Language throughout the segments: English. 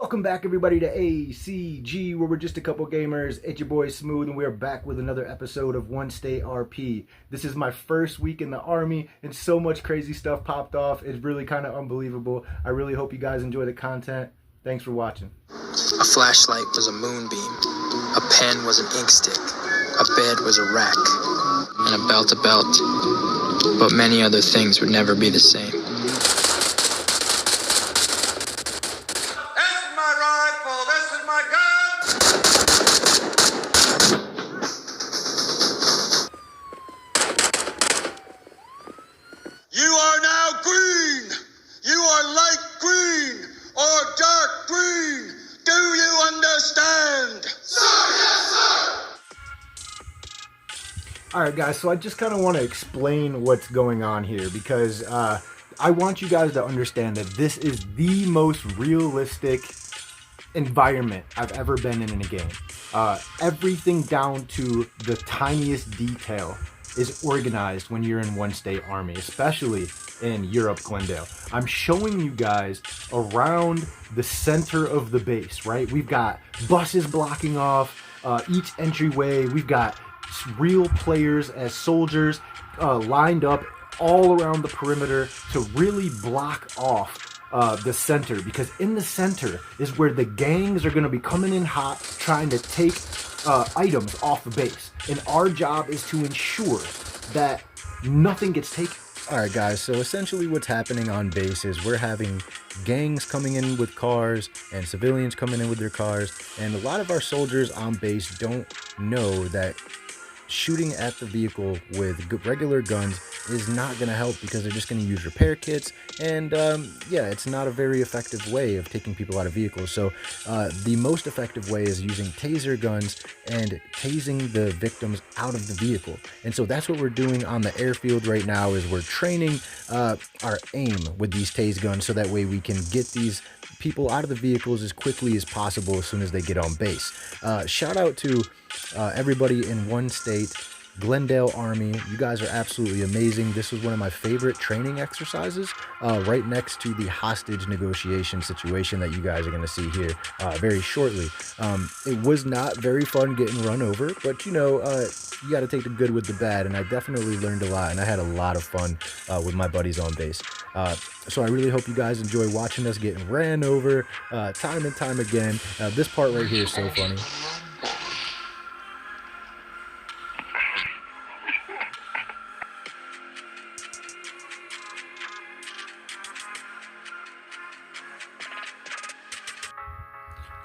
Welcome back, everybody, to ACG, where we're just a couple gamers. It's your boy Smooth, and we are back with another episode of One State RP. This is my first week in the Army, and so much crazy stuff popped off. It's really kind of unbelievable. I really hope you guys enjoy the content. Thanks for watching. A flashlight was a moonbeam. A pen was an ink stick. A bed was a rack. And a belt a belt. But many other things would never be the same. You are now green. You are light green or dark green. Do you understand? Sir, yes, sir. All right, guys, so I just kind of want to explain what's going on here because I want you guys to understand that this is the most realistic environment I've ever been in a game. Everything down to the tiniest detail is organized when you're in One State Army, especially in Europe, Glendale. I'm showing you guys around the center of the base, right? We've got buses blocking off each entryway. We've got real players as soldiers lined up all around the perimeter to really block off the center, because in the center is where the gangs are going to be coming in hot trying to take items off the base, and our job is to ensure that nothing gets taken. Alright guys, so essentially what's happening on base is we're having gangs coming in with cars and civilians coming in with their cars, and a lot of our soldiers on base don't know that shooting at the vehicle with regular guns is not going to help, because they're just going to use repair kits, and yeah, it's not a very effective way of taking people out of vehicles. So the most effective way is using taser guns and tasing the victims out of the vehicle. And so that's what we're doing on the airfield right now, is we're training our aim with these tase guns, so that way we can get these people out of the vehicles as quickly as possible as soon as they get on base. Shout out to everybody in One State, Glendale Army. You guys are absolutely amazing. This was one of my favorite training exercises, right next to the hostage negotiation situation that you guys are going to see here very shortly. It was not very fun getting run over, but you know, you got to take the good with the bad, and I definitely learned a lot, and I had a lot of fun with my buddies on base. So I really hope you guys enjoy watching us getting ran over time and time again. This part right here is so funny.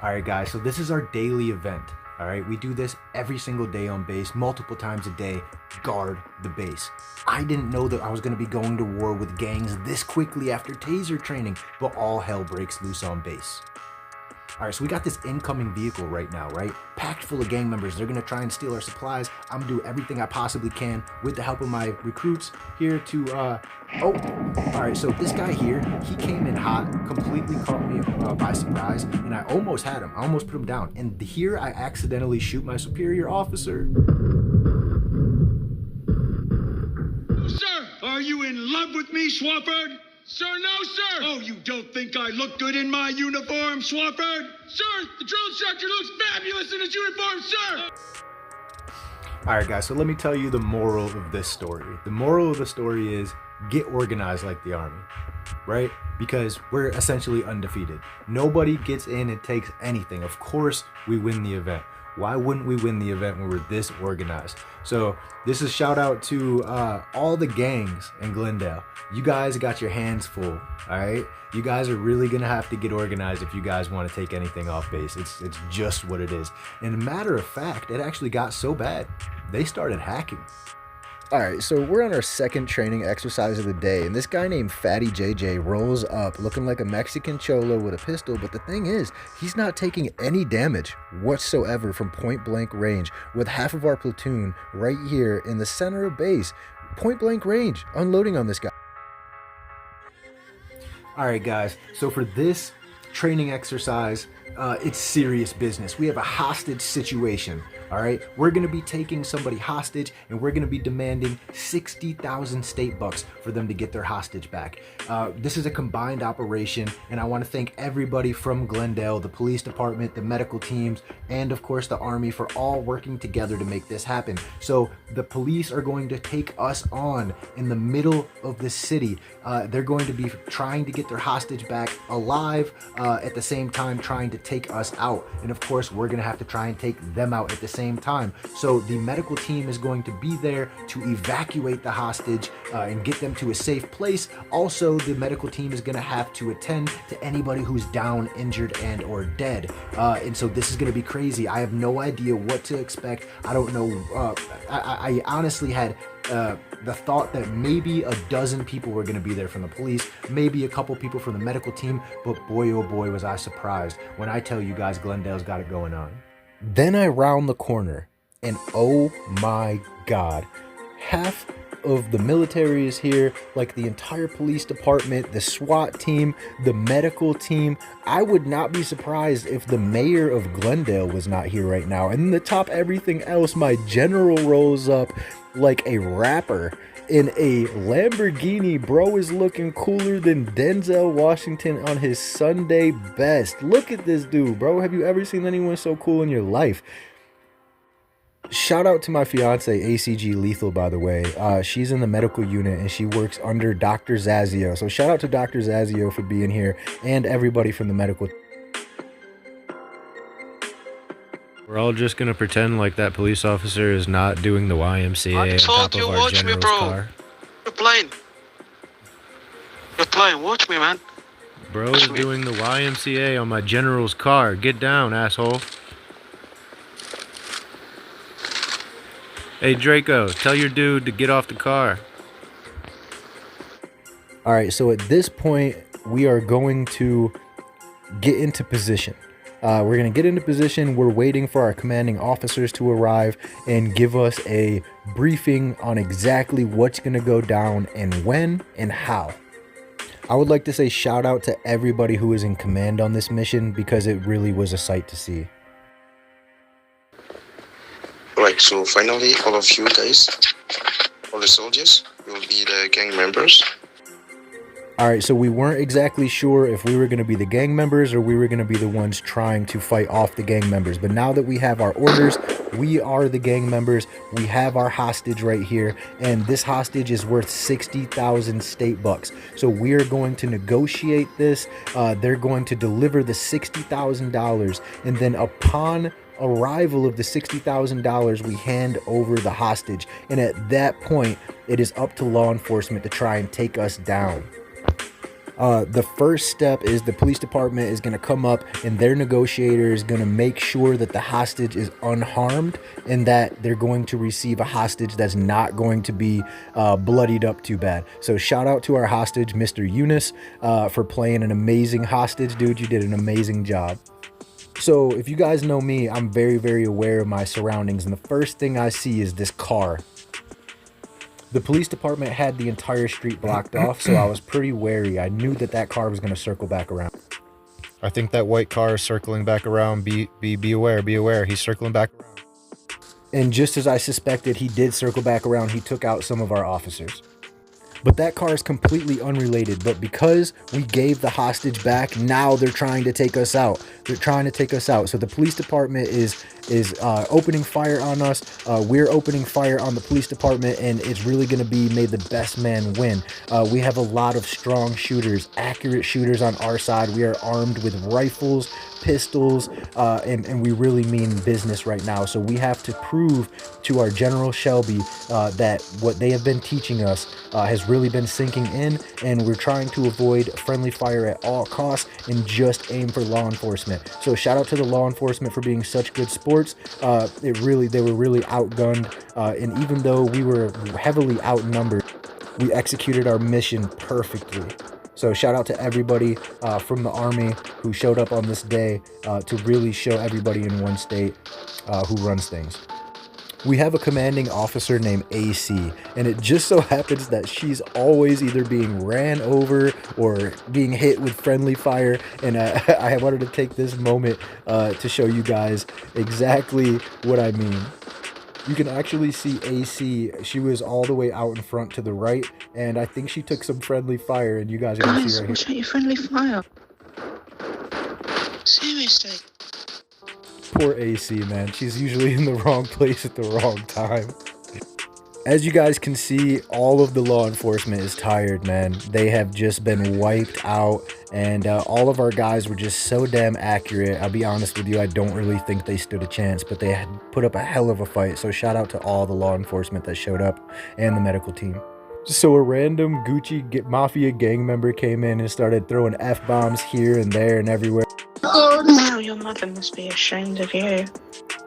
Alright guys, so this is our daily event. Alright, we do this every single day on base, multiple times a day, guard the base. I didn't know that I was going to be going to war with gangs this quickly after taser training, but all hell breaks loose on base. Alright, so we got this incoming vehicle right now, right? Packed full of gang members. They're going to try and steal our supplies. I'm going to do everything I possibly can with the help of my recruits here to, alright, so this guy here, he came in hot, completely caught me by surprise, and I almost had him. I almost put him down. And here I accidentally shoot my superior officer. Sir, are you in love with me, Swafford? Sir, no, sir. Oh, you don't think I look good in my uniform, Swafford? Sir, the drill instructor looks fabulous in his uniform, sir. Alright guys, so let me tell you the moral of this story. The moral of the story is get organized like the Army, right? Because we're essentially undefeated. Nobody gets in and takes anything. Of course, we win the event. Why wouldn't we win the event when we're this organized? So this is shout out to all the gangs in Glendale. You guys got your hands full, all right? You guys are really gonna have to get organized if you guys want to take anything off base. It's just what it is. And a matter of fact, it actually got so bad, they started hacking. Alright, so we're on our second training exercise of the day, and this guy named Fatty JJ rolls up looking like a Mexican cholo with a pistol, but the thing is, he's not taking any damage whatsoever from point blank range, with half of our platoon right here in the center of base, point blank range, unloading on this guy. Alright guys, so for this training exercise, it's serious business. We have a hostage situation. All right, we're gonna be taking somebody hostage, and we're gonna be demanding 60,000 state bucks for them to get their hostage back. This is a combined operation, and I want to thank everybody from Glendale, the police department, the medical teams, and of course the Army for all working together to make this happen. So the police are going to take us on in the middle of the city. They're going to be trying to get their hostage back alive, at the same time trying to take us out. And of course, we're going to have to try and take them out at the same time. So the medical team is going to be there to evacuate the hostage and get them to a safe place. Also, the medical team is going to have to attend to anybody who's down, injured, and or dead. And so this is going to be crazy. I have no idea what to expect. I don't know. I honestly had the thought that maybe a dozen people were going to be there from the police, maybe a couple people from the medical team, but boy, oh boy, was I surprised when I tell you guys Glendale's got it going on. Then I round the corner, and oh my God, half of the military is here, like the entire police department, the SWAT team, the medical team. I would not be surprised if the mayor of Glendale was not here right now. And to top everything else, my general rolls up like a rapper in a Lamborghini. Bro is looking cooler than Denzel Washington on his Sunday best. Look at this dude, bro. Have you ever seen anyone so cool in your life? Shout out to my fiance, ACG Lethal, by the way. She's in the medical unit and she works under Dr. Zazio. So shout out to Dr. Zazio for being here and everybody from the medical. We're all just gonna pretend like that police officer is not doing the YMCA I on told top you, of our watch me, general's bro. car. You're playing. You're playing. Watch me, man. Bro is doing the YMCA on my general's car. Get down, asshole. Hey, Draco, tell your dude to get off the car. All right, so at this point, we are going to get into position. We're going to get into position. We're waiting for our commanding officers to arrive and give us a briefing on exactly what's going to go down and when and how. I would like to say shout out to everybody who is in command on this mission because it really was a sight to see. Right, so finally, all of you guys, all the soldiers, will be the gang members. All right, so we weren't exactly sure if we were going to be the gang members or we were going to be the ones trying to fight off the gang members. But now that we have our orders, we are the gang members. We have our hostage right here, and this hostage is worth 60,000 state bucks. So we are going to negotiate this. They're going to deliver the $60,000, and then upon arrival of the $60,000, we hand over the hostage. And at that point, it is up to law enforcement to try and take us down. The first step is the police department is going to come up and their negotiator is going to make sure that the hostage is unharmed and that they're going to receive a hostage that's not going to be bloodied up too bad. So shout out to our hostage, Mr. Eunice, for playing an amazing hostage. Dude, you did an amazing job. So if you guys know me, I'm very, very aware of my surroundings. And the first thing I see is this car. The police department had the entire street blocked off, so I was pretty wary. I knew that that car was going to circle back around. I think that white car is circling back around. Be aware, be aware. He's circling back around. And just as I suspected, he did circle back around. He took out some of our officers. But that car is completely unrelated. But because we gave the hostage back, now they're trying to take us out. They're trying to take us out. So the police department is opening fire on us. We're opening fire on the police department, and it's really going to be may the best man win. We have a lot of strong shooters, accurate shooters on our side. We are armed with rifles, pistols, and we really mean business right now. So we have to prove to our General Shelby that what they have been teaching us has really been sinking in, and we're trying to avoid friendly fire at all costs and just aim for law enforcement. So shout out to the law enforcement for being such good sports. They were really outgunned, and even though we were heavily outnumbered, we executed our mission perfectly. So shout out to everybody from the Army who showed up on this day to really show everybody in one state who runs things. We have a commanding officer named AC, and it just so happens that she's always either being ran over or being hit with friendly fire, and I wanted to take this moment to show you guys exactly what I mean. You can actually see AC, she was all the way out in front to the right, and I think she took some friendly fire, and you guys are going to Guys, see right watch here. out your friendly fire. Seriously. Poor AC, man. She's usually in the wrong place at the wrong time. As you guys can see, all of the law enforcement is tired, man. They have just been wiped out, and all of our guys were just so damn accurate. I'll be honest with you, I don't really think they stood a chance, but they had put up a hell of a fight. So shout out to all the law enforcement that showed up and the medical team. So a random Gucci Mafia gang member came in and started throwing F-bombs here and there and everywhere. Now your mother must be ashamed of you.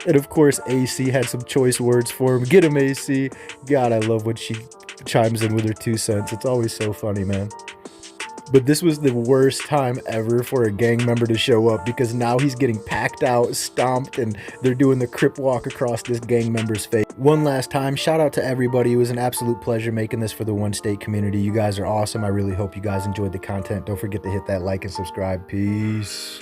And of course, AC had some choice words for him. Get him, AC. God, I love when she chimes in with her 2 cents. It's always so funny, man. But this was the worst time ever for a gang member to show up, because now he's getting packed out, stomped, and they're doing the crip walk across this gang member's face. One last time, shout out to everybody. It was an absolute pleasure making this for the One State community. You guys are awesome. I really hope you guys enjoyed the content. Don't forget to hit that like and subscribe. Peace.